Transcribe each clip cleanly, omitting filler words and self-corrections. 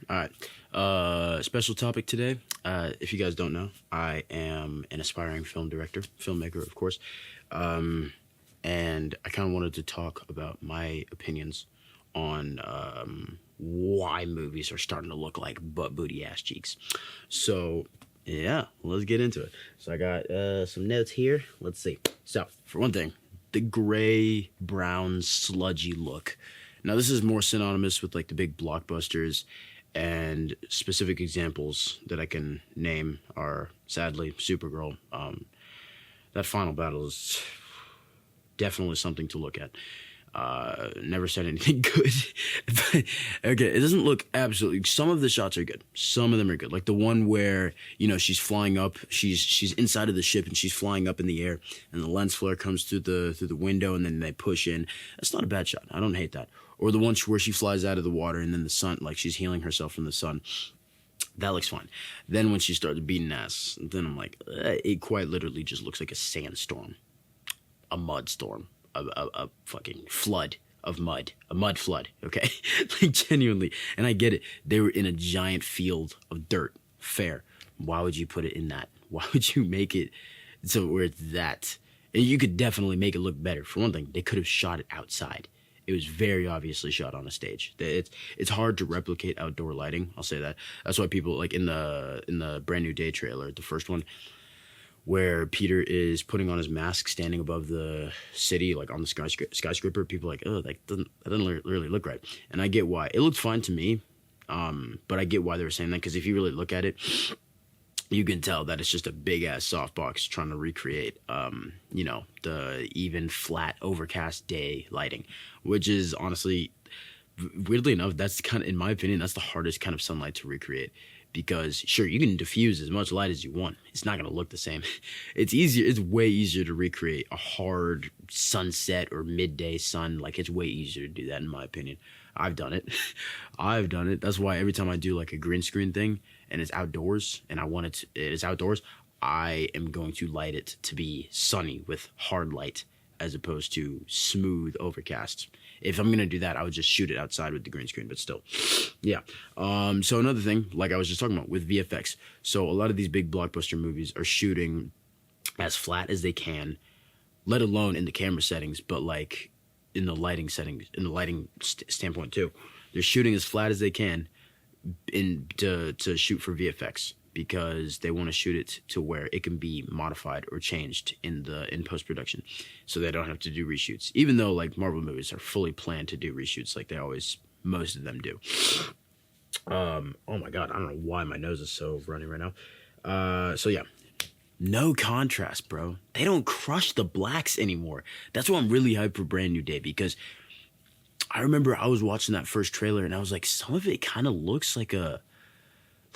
All right. Special topic today. If you guys don't know, I am an aspiring film director, filmmaker, of course. And I kind of wanted to talk about my opinions on why movies are starting to look like butt booty ass cheeks. So, yeah, let's get into it. So I got some notes here. Let's see. So, for one thing, the gray, brown, sludgy look. Now, this is more synonymous with like the big blockbusters, and specific examples that I can name are sadly Supergirl. That final battle is definitely something to look at. Never said anything good. But, okay, it doesn't look absolutely. Some of the shots are good. Some of them are good. Like the one where she's flying up. She's inside of the ship and she's flying up in the air, and the lens flare comes through the window, and then they push in. That's not a bad shot. I don't hate that. Or the one where she flies out of the water and then the sun, like she's healing herself from the sun. That looks fine. Then when she starts beating ass, then I'm like, it quite literally just looks like a sandstorm, a mud storm, a fucking flood of mud, a mud flood, okay? Like genuinely. And I get it. They were in a giant field of dirt. Fair. Why would you put it in that? Why would you make it so where it's that? And you could definitely make it look better. For one thing, they could have shot it outside. It was very obviously shot on a stage. It's hard to replicate outdoor lighting. I'll say that. That's why people like in the Brand New Day trailer, the first one, where Peter is putting on his mask, standing above the city, like on the skyscraper. People are like, oh, that doesn't really look right. And I get why. It looked fine to me, but I get why they were saying that, because if you really look at it, you can tell that it's just a big ass softbox trying to recreate, the even flat overcast day lighting, which is honestly, weirdly enough, that's kind of, in my opinion, that's the hardest kind of sunlight to recreate, because sure, you can diffuse as much light as you want. It's not going to look the same. It's easier. It's way easier to recreate a hard sunset or midday sun. Like it's way easier to do that, in my opinion. I've done it. I've done it. That's why every time I do like a green screen thing and it's outdoors and I want it is outdoors, I am going to light it to be sunny with hard light as opposed to smooth overcast. If I'm going to do that, I would just shoot it outside with the green screen, but still. Yeah. So another thing, like I was just talking about with VFX. So a lot of these big blockbuster movies are shooting as flat as they can, let alone in the camera settings, but like in the lighting settings, in the lighting standpoint too. They're shooting as flat as they can to shoot for VFX, because they want to shoot it to where it can be modified or changed in post-production, so they don't have to do reshoots. Even though like Marvel movies are fully planned to do reshoots, like most of them do. Oh my god, I don't know why my nose is so running right now. So yeah. No contrast, bro. They don't crush the blacks anymore. That's why I'm really hyped for Brand New Day, because I remember I was watching that first trailer and I was like, some of it kind of looks like an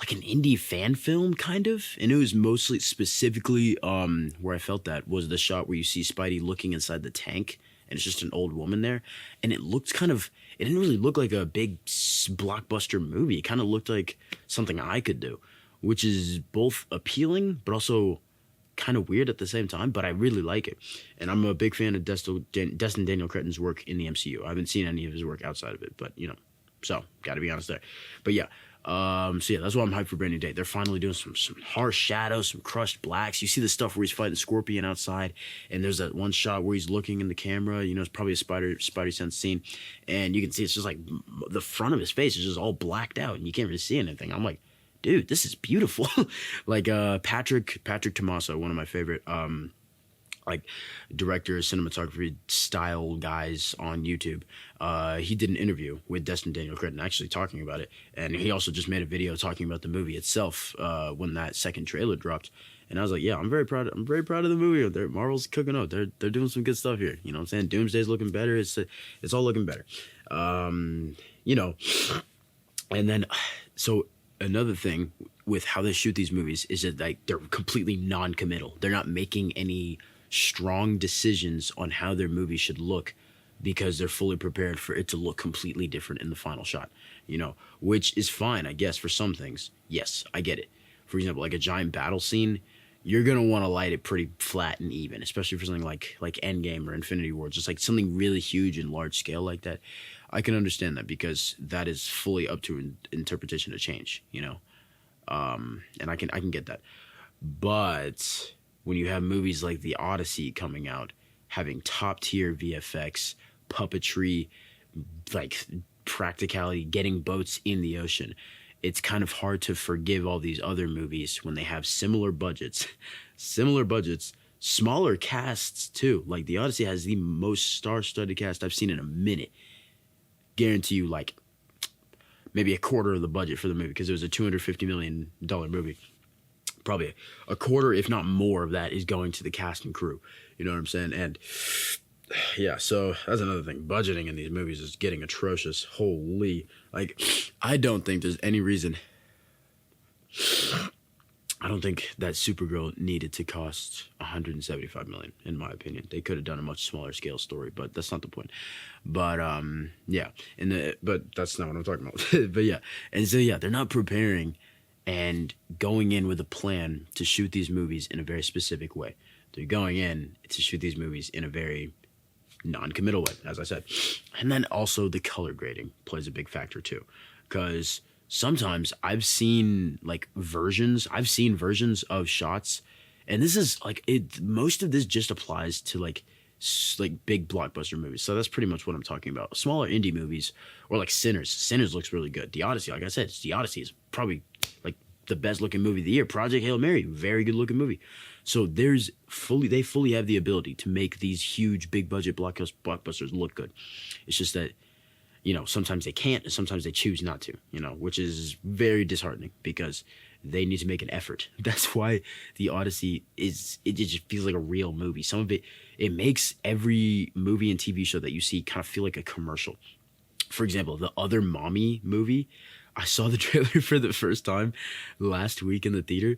indie fan film, kind of. And it was mostly, specifically, where I felt that was the shot where you see Spidey looking inside the tank and it's just an old woman there. And it looked it didn't really look like a big blockbuster movie. It kind of looked like something I could do, which is both appealing, but also kind of weird at the same time, but I really like it. And I'm a big fan of Destin Daniel Cretton's work in the MCU. I haven't seen any of his work outside of it, but so gotta be honest there. But yeah, so yeah, that's why I'm hyped for Brand New Day. They're finally doing some harsh shadows, some crushed blacks. You see the stuff where he's fighting Scorpion outside, and there's that one shot where he's looking in the camera. It's probably a Spidey Sense scene, and you can see it's just like the front of his face is just all blacked out, and you can't really see anything. I'm like, dude, this is beautiful. Like Patrick Tommaso, one of my favorite like directors, cinematography style guys on YouTube. He did an interview with Destin Daniel Cretton actually talking about it, and he also just made a video talking about the movie itself when that second trailer dropped. And I was like, yeah, I'm very proud of the movie. Marvel's cooking up. They're doing some good stuff here. You know what I'm saying? Doomsday's looking better. It's all looking better. And then so another thing with how they shoot these movies is that like they're completely non-committal. They're not making any strong decisions on how their movie should look, because they're fully prepared for it to look completely different in the final shot, which is fine, I guess, for some things. Yes, I get it. For example, like a giant battle scene, you're going to want to light it pretty flat and even, especially for something like Endgame or Infinity War, just like something really huge and large scale like that. I can understand that because that is fully up to interpretation to change, and I can get that. But when you have movies like The Odyssey coming out, having top tier VFX, puppetry, like practicality, getting boats in the ocean, it's kind of hard to forgive all these other movies when they have similar budgets, smaller casts too. Like The Odyssey has the most star-studded cast I've seen in a minute. Guarantee you, like maybe a quarter of the budget for the movie because it was a $250 million movie. Probably a quarter, if not more, of that is going to the cast and crew. You know what I'm saying? And yeah, so that's another thing. Budgeting in these movies is getting atrocious. Holy. Like, I don't think there's any reason. I don't think that Supergirl needed to cost $175 million, in my opinion. They could have done a much smaller scale story, but that's not the point. But yeah, but that's not what I'm talking about. But yeah, and so yeah, they're not preparing and going in with a plan to shoot these movies in a very specific way. They're going in to shoot these movies in a very non-committal way, as I said. And then also the color grading plays a big factor too, because sometimes I've seen versions of shots, and this is most of this just applies to like big blockbuster movies. So that's pretty much what I'm talking about. Smaller indie movies, or like Sinners looks really good. The Odyssey, like I said, The Odyssey is probably like the best looking movie of the year. Project Hail Mary, very good looking movie. So they fully have the ability to make these huge big budget blockbusters look good. It's just that, sometimes they can't, and sometimes they choose not to, which is very disheartening because they need to make an effort. That's why The Odyssey it just feels like a real movie. Some of it makes every movie and TV show that you see kind of feel like a commercial. For example, the Other Mommy movie, I saw the trailer for the first time last week in the theater.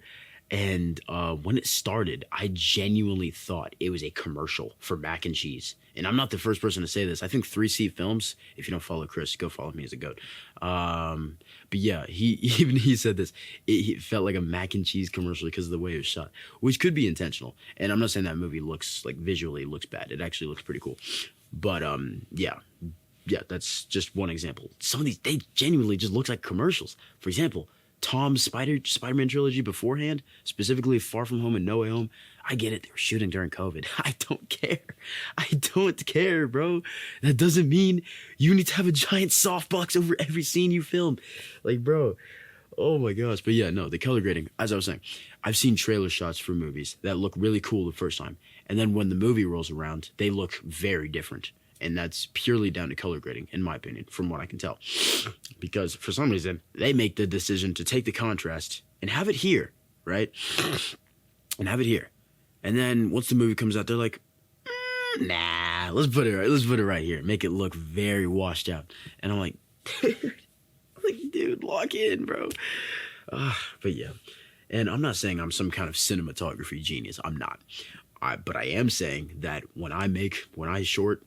And when it started, I genuinely thought it was a commercial for mac and cheese. And I'm not the first person to say this. I think 3C Films, if you don't follow Chris, go follow me as a goat. But yeah, he said this. It felt like a mac and cheese commercial because of the way it was shot, which could be intentional. And I'm not saying that movie visually looks bad. It actually looks pretty cool. But yeah, that's just one example. Some of these, they genuinely just look like commercials. For example, Tom's Spider-Man trilogy beforehand, specifically Far From Home and No Way Home. I get it. They were shooting during COVID. I don't care, bro. That doesn't mean you need to have a giant softbox over every scene you film. Like, bro, oh my gosh. But yeah, no, the color grading, as I was saying, I've seen trailer shots for movies that look really cool the first time. And then when the movie rolls around, they look very different. And that's purely down to color grading, in my opinion, from what I can tell. Because for some reason, they make the decision to take the contrast and have it here, right? And have it here. And then once the movie comes out, they're like, nah, let's put it right here. Make it look very washed out. And I'm like, dude, lock in, bro. But yeah. And I'm not saying I'm some kind of cinematography genius. I'm not. But I am saying that when I shoot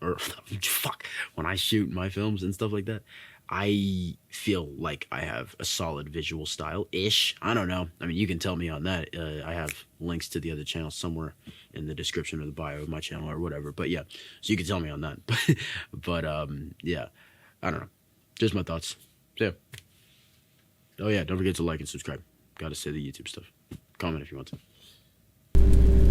my films and stuff like that, I feel like I have a solid visual style-ish. I don't know. I mean, you can tell me on that. I have links to the other channels somewhere in the description or the bio of my channel or whatever. But yeah, so you can tell me on that. But yeah, I don't know. Just my thoughts. So yeah. Oh yeah, don't forget to like and subscribe. Gotta say the YouTube stuff. Comment if you want to.